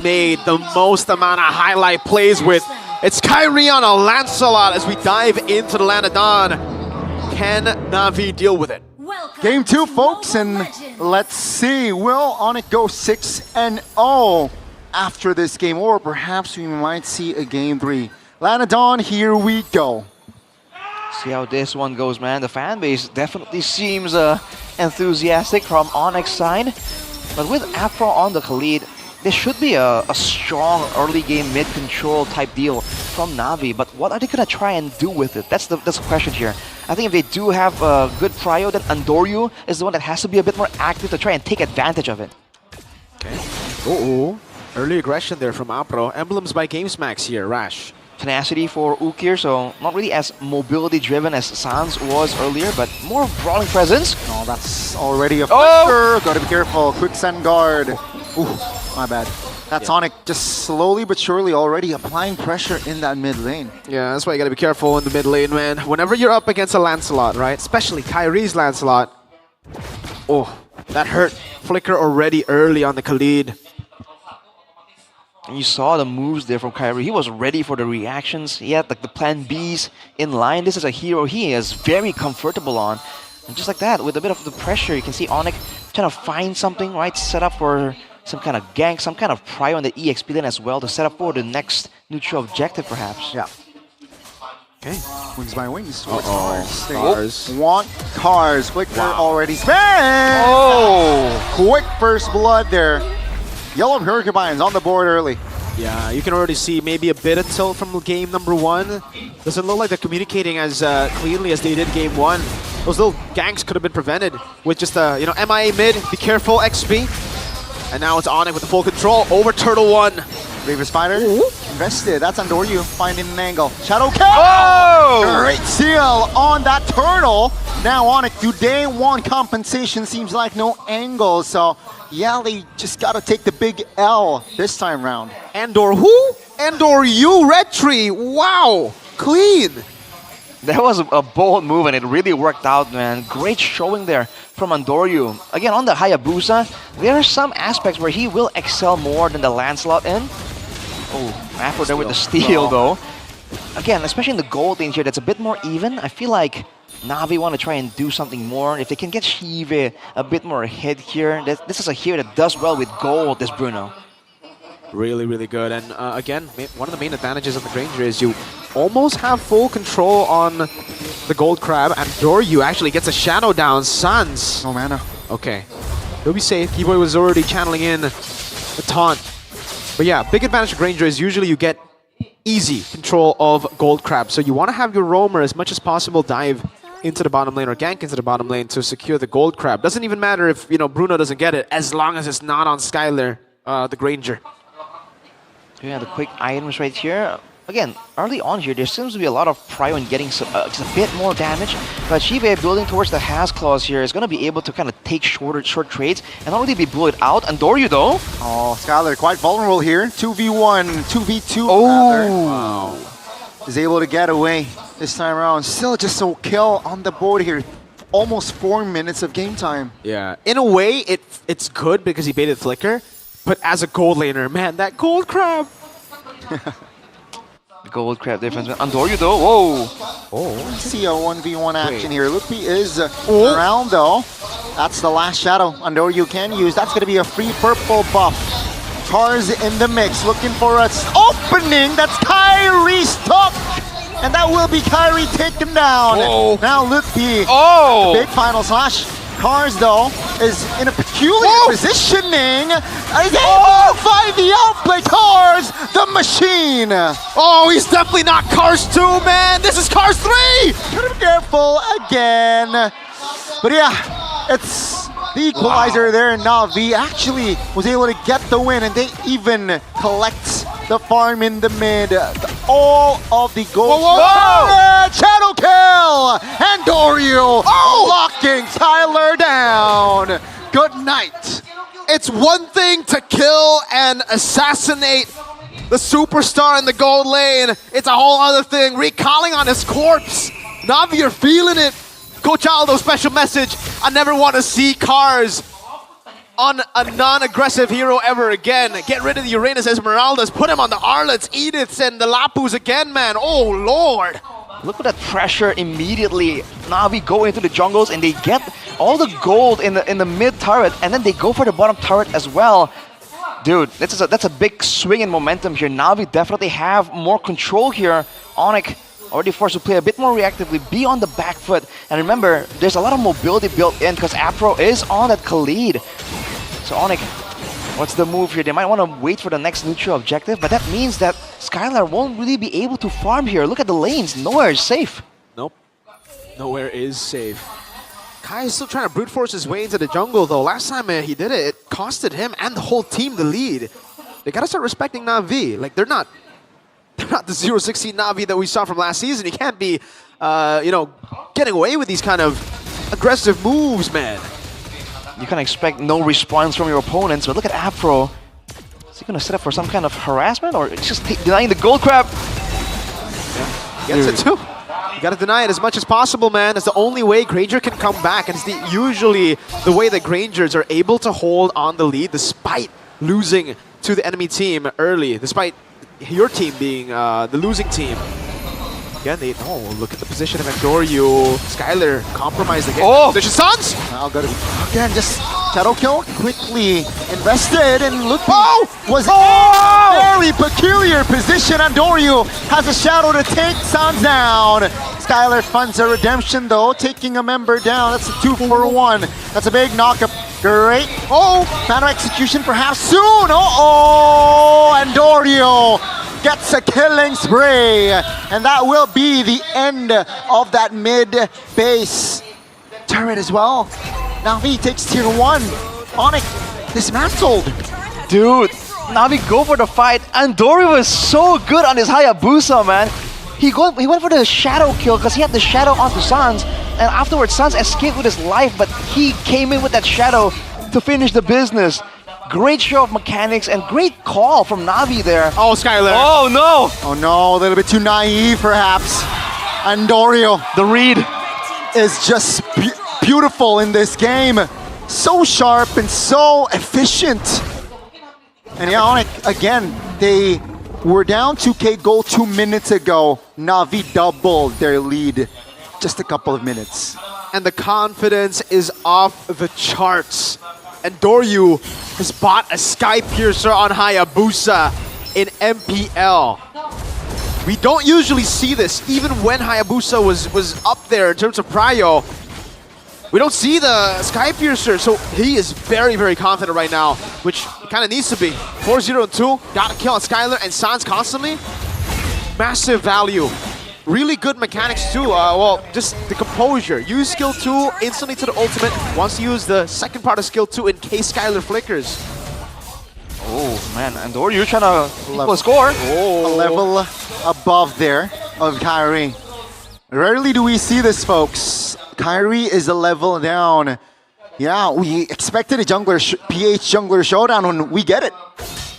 made the most amount of highlight plays with. It's Kairi on a Lancelot as we dive into the Land of Dawn. Can Navi deal with it? Game 2, folks, and let's see, will ONIC go 6-0 after this game, or perhaps we might see a Game 3. Land of Dawn, here we go. See how this one goes, man. The fan base definitely seems enthusiastic from ONIC's side. But with APHRO on the lead, there should be a strong early game mid-control type deal from Navi. But what are they going to try and do with it? That's the question here. I think if they do have a good prio, then Andoryuuu is the one that has to be a bit more active to try and take advantage of it. Okay. Early aggression there from APHRO. Emblems by GameSmax here, Rash. Tenacity for Ook here, so not really as mobility driven as Sans was earlier, but more brawling presence. Oh, that's already a flicker. Gotta be careful. Quick send guard. Ooh, my bad. That's ONIC just slowly but surely already applying pressure in that mid lane. Yeah, that's why you gotta be careful in the mid lane, man. Whenever you're up against a Lancelot, right? Especially Kairi's Lancelot. Oh, that hurt. Flicker already early on the Khalid. And you saw the moves there from Kairi. He was ready for the reactions. He had like the plan Bs in line. This is a hero he is very comfortable on. And just like that, with a bit of the pressure, you can see ONIC trying to find something, right? Set up for some kind of gank, some kind of prio on the EXP lane as well to set up for the next neutral objective, perhaps. Yeah. Okay. Wings by wings. Karss. Want Karss. Flicker already spent. Oh! Quick first blood there. Yellow Hercules on the board early. Yeah, you can already see maybe a bit of tilt from game number 1. Doesn't look like they're communicating as cleanly as they did game 1. Those little ganks could have been prevented with just a, MIA mid, be careful, XP. And now it's ONIC with the full control over Turtle 1. Reaver Spider invested. That's Andoryuuu finding an angle. Shadow kill! Oh! Great seal on that Turtle. Now ONIC, do they want compensation? Seems like no angle, so yeah, they just gotta take the big L this time round. Andoryuuu Red Tree. Wow, clean. That was a bold move and it really worked out, man. Great showing there from Andoryuuu. Again, on the Hayabusa, there are some aspects where he will excel more than the Lancelot in. Oh, APHRO there with the steal though. Again, especially in the gold lane here, that's a bit more even. I feel like Navi want to try and do something more. If they can get Xyve a bit more ahead here, this is a hero that does well with gold, this Bruno. Really, really good. And again, one of the main advantages of the Granger is you almost have full control on the gold crab. And Andoryuuu actually gets a shadow down. Sans. No mana. Okay. He'll be safe. Kiboy was already channeling in the taunt. But yeah, big advantage of Granger is usually you get easy control of gold crab. So you want to have your roamer as much as possible dive into the bottom lane or gank into the bottom lane to secure the gold crab. Doesn't even matter if Bruno doesn't get it, as long as it's not on Skylar, the Granger. Yeah, the quick items right here. Again, early on here, there seems to be a lot of prio in getting just a bit more damage. But Xyve building towards the Has Claws here is going to be able to kind of take short trades and not really be bullied out. Andoryuuu though. Oh, Skylar quite vulnerable here. 2v1, 2v2. Oh! Wow. Is able to get away this time around. Still just a kill on the board here. Almost 4 minutes of game time. Yeah, in a way, it's good because he baited Flicker. But as a gold laner, man, that gold crab. Gold crab difference. Andoryuuu though, whoa! Oh, see a 1v1 action here. Lupi is around though. That's the last shadow Andoryuuu can use. That's going to be a free purple buff. Karss in the mix, looking for an opening. That's Kairi's top. And that will be Kairi taken down. Whoa. Now Lupi, oh! big final slash. Karss though is in a peculiar positioning. Is able to find the outplay. Karss, the machine. Oh, he's definitely not Karss 2, man. This is Karss 3. Gotta be careful again. But yeah, it's the equalizer there. Navi actually was able to get the win, and they even collect the farm in the mid. All of the gold. Shadow kill! Andoryuuu locking Skylar down. Good night. It's one thing to kill and assassinate the superstar in the gold lane. It's a whole other thing. Recalling on his corpse. Navi, you're feeling it. Coach Aldo, special message. I never want to see Karss on a non-aggressive hero ever again. Get rid of the Uranus Esmeraldas, put him on the Arlets, Ediths, and the Lapus again, man. Oh, Lord. Look at that pressure immediately. Navi go into the jungles and they get all the gold in the mid turret, and then they go for the bottom turret as well. Dude, that's a big swing in momentum here. Navi definitely have more control here. ONIC already forced to play a bit more reactively, be on the back foot. And remember, there's a lot of mobility built in because APHRO is on that Khalid. So ONIC, what's the move here? They might want to wait for the next neutral objective, but that means that Skylar won't really be able to farm here. Look at the lanes, nowhere is safe. Nope, nowhere is safe. Kai is still trying to brute force his way into the jungle though. Last time he did it, it costed him and the whole team the lead. They gotta start respecting NAVI. Like, they're not the 0-16 Navi that we saw from last season. You can't be, you know, getting away with these kind of aggressive moves, man. You can expect no response from your opponents, but look at APHRO. Is he going to set up for some kind of harassment or just denying the gold crab? Yeah, gets it too. You gotta deny it as much as possible, man. It's the only way Granger can come back, and it's usually the way that Grangers are able to hold on the lead despite losing to the enemy team early, despite your team being the losing team. Again, look at the position of Andoryuuu. Skylar compromised again. Oh! Position stuns! Now got to again just shadow kill quickly invested, and look, was in a very peculiar position. Andoryuuu has a shadow to take Sans down. Skylar funds a redemption though, taking a member down. That's a 2-for-1. That's a big knockup. Great. Plan of execution perhaps soon. Andoryuuu gets a killing spree, and that will be the end of that mid base turret as well. Navi takes tier 1. ONIC dismantled. Dude, Navi go for the fight. Andoryuuu was so good on his Hayabusa, man. He went for the shadow kill because he had the shadow onto Sans, and afterwards Sans escaped with his life, but he came in with that shadow to finish the business. Great show of mechanics and great call from Navi there. Oh, Skylar. Oh no! Oh no, a little bit too naive perhaps. Andoryuuu, The read. is just beautiful in this game. So sharp and so efficient. And yeah, ONIC, again, they were down 2k gold 2 minutes ago. Navi doubled their lead just a couple of minutes. And the confidence is off the charts. Andoryuuu has bought a Sky Piercer on Hayabusa in MPL. We don't usually see this, even when Hayabusa was up there in terms of prio. We don't see the Sky Piercer, so he is very, very confident right now, which kind of needs to be. 4-0-2, got a kill on Skylar and Sans constantly. Massive value. Really good mechanics too. Well, just the composure. Use skill 2 instantly to the ultimate. Wants to use the second part of skill 2 in case Skylar flickers. Oh man, Andoryuuu trying to equal score. A level above there of Kairi. Rarely do we see this, folks. Kairi is a level down. Yeah, we expected a PH jungler showdown when we get it.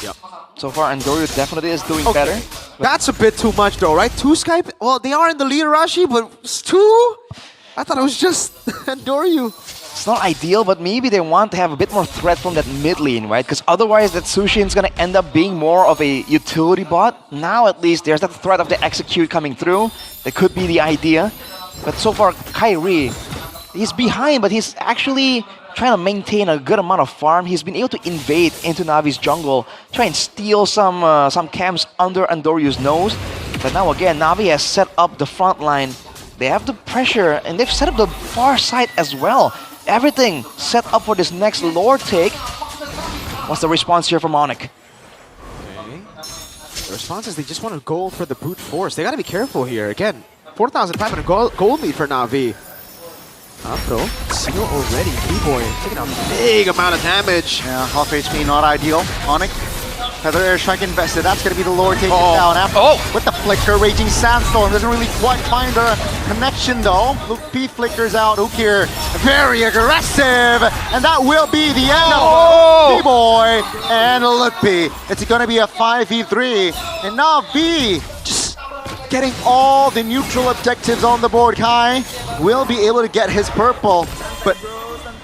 Yep. So far, Andoryuuu definitely is doing better. That's a bit too much though, right? 2 Skype, well, they are in the lead, Rashi, but it's 2? I thought it was just Andoryuuu. It's not ideal, but maybe they want to have a bit more threat from that mid lane, right? Because otherwise that Sushin's going to end up being more of a utility bot. Now at least there's that threat of the execute coming through. That could be the idea. But so far, Kairi, he's behind, but he's actually trying to maintain a good amount of farm. He's been able to invade into Navi's jungle, try and steal some camps under Andoryuu's nose. But now again, Navi has set up the front line. They have the pressure, and they've set up the far side as well. Everything set up for this next lore take. What's the response here from ONIC? Okay. The response is they just want to go for the brute force. They got to be careful here. Again, 4,500 gold lead for Navi. APHRO, seal already. Kiboy taking a big amount of damage. Yeah, half HP not ideal. ONIC, Feather Airstrike invested. That's going to be the Lord taking it down. APHRO with the flicker, Raging Sandstorm. Doesn't really quite find the connection though. Luke P flickers out. Ukir, very aggressive. And that will be the end of Kiboy and Luke P. It's going to be a 5v3. And now V just getting all the neutral objectives on the board. Kai will be able to get his purple, but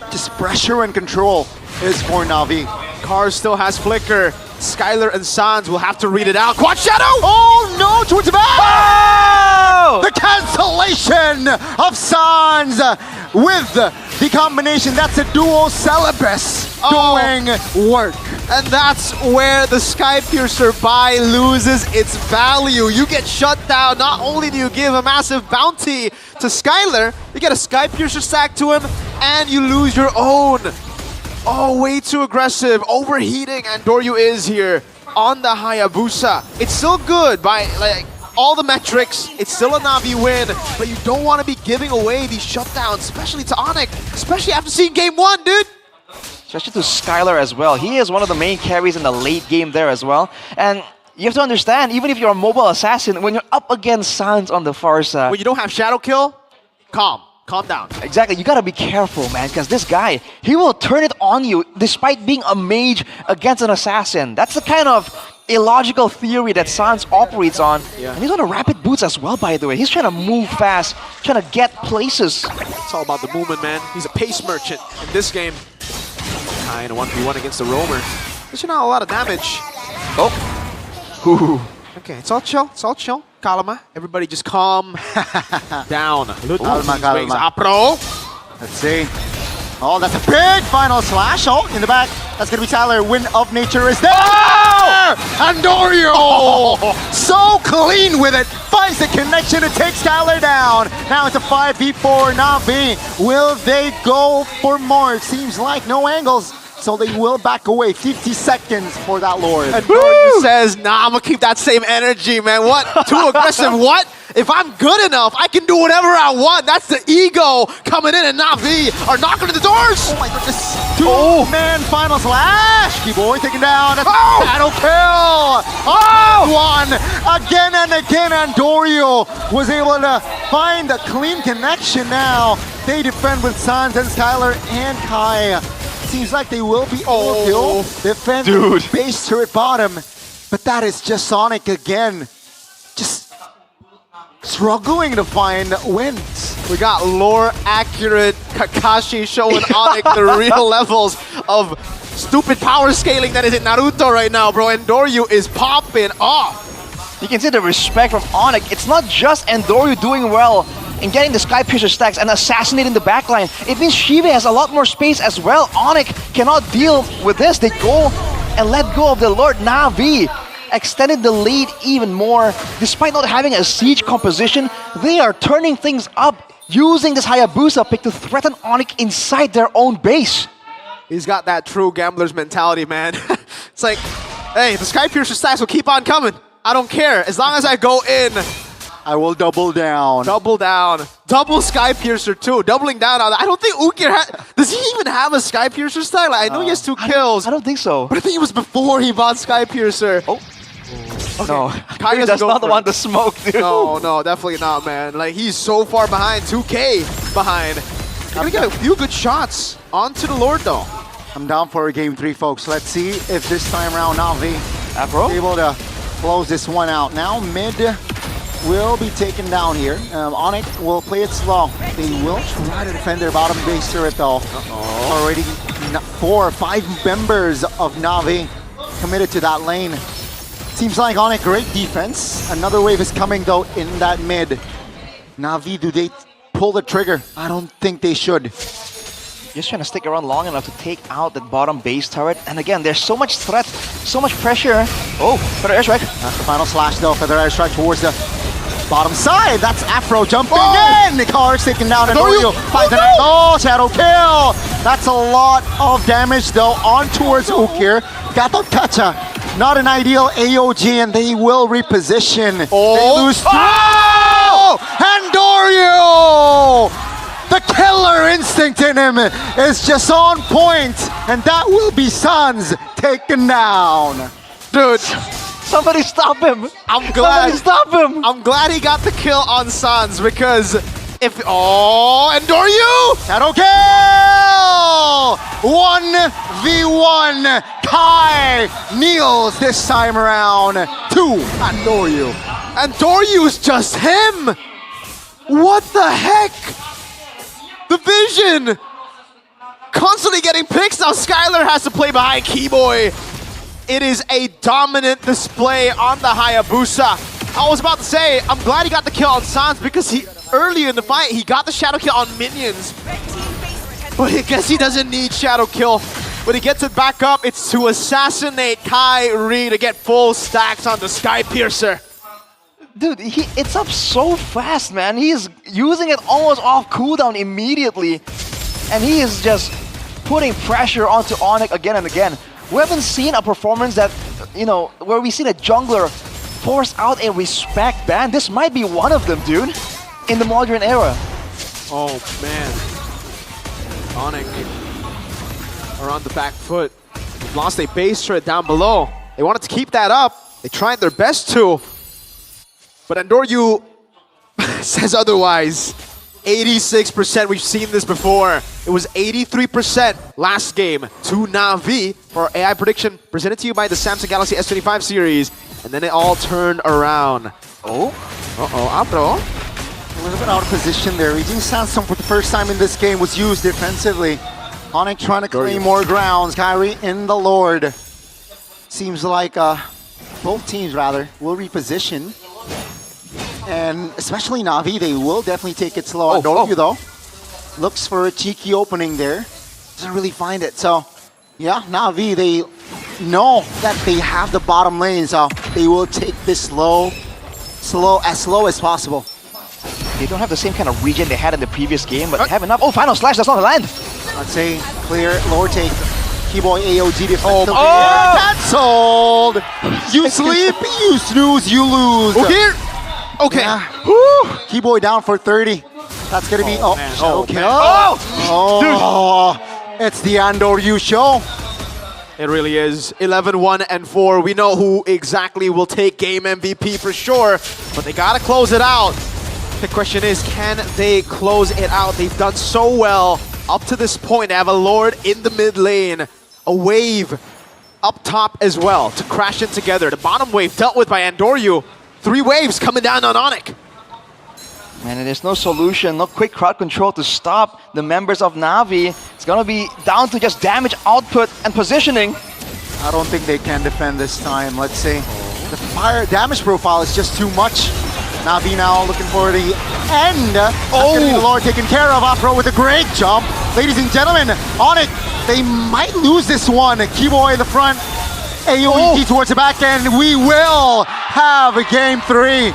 just pressure and control is for Navi. Karss still has Flicker. Skylar and Sans will have to read it out. Quad Shadow! Oh no, towards the back! Oh! The cancellation of Sans with the combination. That's a duo Celebes doing work. And that's where the Skypiercer buy loses its value. You get shut down. Not only do you give a massive bounty to Skylar, you get a Skypiercer stack to him, and you lose your own. Oh, way too aggressive. Overheating Andoryuuu is here on the Hayabusa. It's still good by like all the metrics. It's still a Navi win, but you don't want to be giving away these shutdowns, especially to ONIC, especially after seeing game 1, dude. Especially to Skylar as well. He is one of the main carries in the late game there as well. And you have to understand, even if you're a mobile assassin, when you're up against Sans on the far side, when you don't have Shadow Kill, calm down. exactly, you gotta be careful, man, because this guy, he will turn it on you despite being a mage against an assassin. That's the kind of illogical theory that Sans operates on. Yeah. And he's on a rapid boots as well, by the way. He's trying to move fast, trying to get places. It's all about the movement, man. He's a pace merchant in this game. In a 1v1 against the roamer. There's not a lot of damage. Oh. Ooh. Okay, it's all chill. It's all chill. Kalma. Everybody just calm down. Kalma, kalma. APHRO. Let's see. Oh, that's a big final slash. Oh, in the back. That's going to be Tyler. Wind of Nature is there. Oh! Andoryuuu! So clean with it. Finds the connection to take Skylar down. Now it's a 5v4 Navi. Will they go for more? It seems like no angles. So they will back away. 50 seconds for that Lord. Andoryuuu says, nah, I'm going to keep that same energy, man. What? Too aggressive. What? If I'm good enough, I can do whatever I want. That's the ego coming in, and Navi are knocking at the doors. Oh my goodness. Two-man final slash. Kiboy taken down. That's battle kill. Oh! One. Again and again, Andoryuuu was able to find a clean connection now. They defend with Sans and Skylar and Kai. Seems like they will be all kill. Defend base turret bottom. But that is just Sonic again. Just struggling to find wins. We got lore-accurate Kakashi showing ONIC the real levels of stupid power scaling that is in Naruto right now, bro. Andoryuuu is popping off. You can see the respect from ONIC. It's not just Andoryuuu doing well in getting the Skypiercer stacks and assassinating the backline. It means Xyve has a lot more space as well. ONIC cannot deal with this. They go and let go of the Lord Navi. Extended the lead even more. Despite not having a siege composition, they are turning things up, using this Hayabusa pick to threaten ONIC inside their own base. He's got that true gambler's mentality, man. It's like, hey, the Skypiercer stacks will keep on coming. I don't care. As long as I go in, I will double down. Double down. Double Skypiercer too. Doubling down on that. I don't think Ukir does he even have a Skypiercer stack? Like, I know he has 2 kills. I don't think so. But I think it was before he bought Skypiercer. Oh. Okay. No, Kairi does not want to smoke, dude. No, definitely not, man. Like, he's so far behind, 2K behind. Gonna get a few good shots onto the Lord, though. I'm down for a game 3, folks. Let's see if this time around Navi APHRO is able to close this one out. Now mid will be taken down here. ONIC will play it slow. They will try to defend their bottom base turret, though. Already 4 or 5 members of Navi committed to that lane. Seems like ONIC great defense. Another wave is coming though in that mid. Navi, do they pull the trigger? I don't think they should. Just trying to stick around long enough to take out that bottom base turret. And again, there's so much threat, so much pressure. Oh, feather airstrike. That's the final slash though. Feather airstrike towards the bottom side. That's APHRO jumping in. Karss taken down. Andoryuuu finds an angle. Shadow kill. That's a lot of damage though on towards Ukir. Got the Kacha. Not an ideal AOG, and they will reposition. They lose. Andoryuuu! The killer instinct in him is just on point, and that will be Sans taken down. Dude, somebody stop him! Somebody stop him! I'm glad he got the kill on Sans, because if Andoryuuu! Shadow kill! 1v1. Kai kneels this time around to Andoryuuu. Andoryuu's just him! What the heck? The vision! constantly getting picks. Now Skylar has to play behind Kiboy. It is a dominant display on the Hayabusa. I was about to say, I'm glad he got the kill on Sans because earlier in the fight, he got the shadow kill on minions. But I guess he doesn't need shadow kill. But he gets it back up. It's to assassinate Kairi to get full stacks on the Sky Piercer. Dude, it's up so fast, man. He's using it almost off cooldown immediately. And he is just putting pressure onto ONIC again and again. We haven't seen a performance that, you know, where we see a jungler force out a respect ban. This might be one of them, dude, in the modern era. Oh, man. ONIC are on the back foot. They've lost a base turret down below. They wanted to keep that up. They tried their best to. But Andoryuuu says otherwise. 86%, we've seen this before. It was 83% last game to NAVI for AI prediction presented to you by the Samsung Galaxy S25 series. And then it all turned around. Oh. Uh-oh, APHRO. A little bit out of position there. Reaching Sandstorm for the first time in this game was used defensively. ONIC trying to claim more grounds. Kairi in the Lord. Seems like both teams, rather, will reposition. And especially Navi, they will definitely take it slow. Andoryuuu, though, looks for a cheeky opening there. Doesn't really find it. So, yeah, Navi, they know that they have the bottom lane, so they will take this as slow as possible. They don't have the same kind of regen they had in the previous game, but they have enough. Oh, final slash, that's not the land. I'd say clear, lower take. Kiboy AOG defense. Oh! That's sold! You sleep, you snooze, you lose. Okay. Okay. Yeah. Kiboy down for 30. That's gonna be shadow kill. It's the Andoryuuu show. It really is. 11-1 and 4. We know who exactly will take game MVP for sure, but they gotta close it out. The question is, can they close it out? They've done so well up to this point. They have a Lord in the mid lane, a wave up top as well to crash in together. The bottom wave dealt with by Andoryuuu. 3 waves coming down on ONIC. Man, there's no solution, no quick crowd control to stop the members of Navi. It's gonna be down to just damage output and positioning. I don't think they can defend this time. Let's see. The fire damage profile is just too much. Navi now looking for the end. That's gonna be the Lord taken care of. APHRO with a great jump. Ladies and gentlemen, ONIC, they might lose this one. Kiboy in the front. AOE towards the back end. We will have a game 3.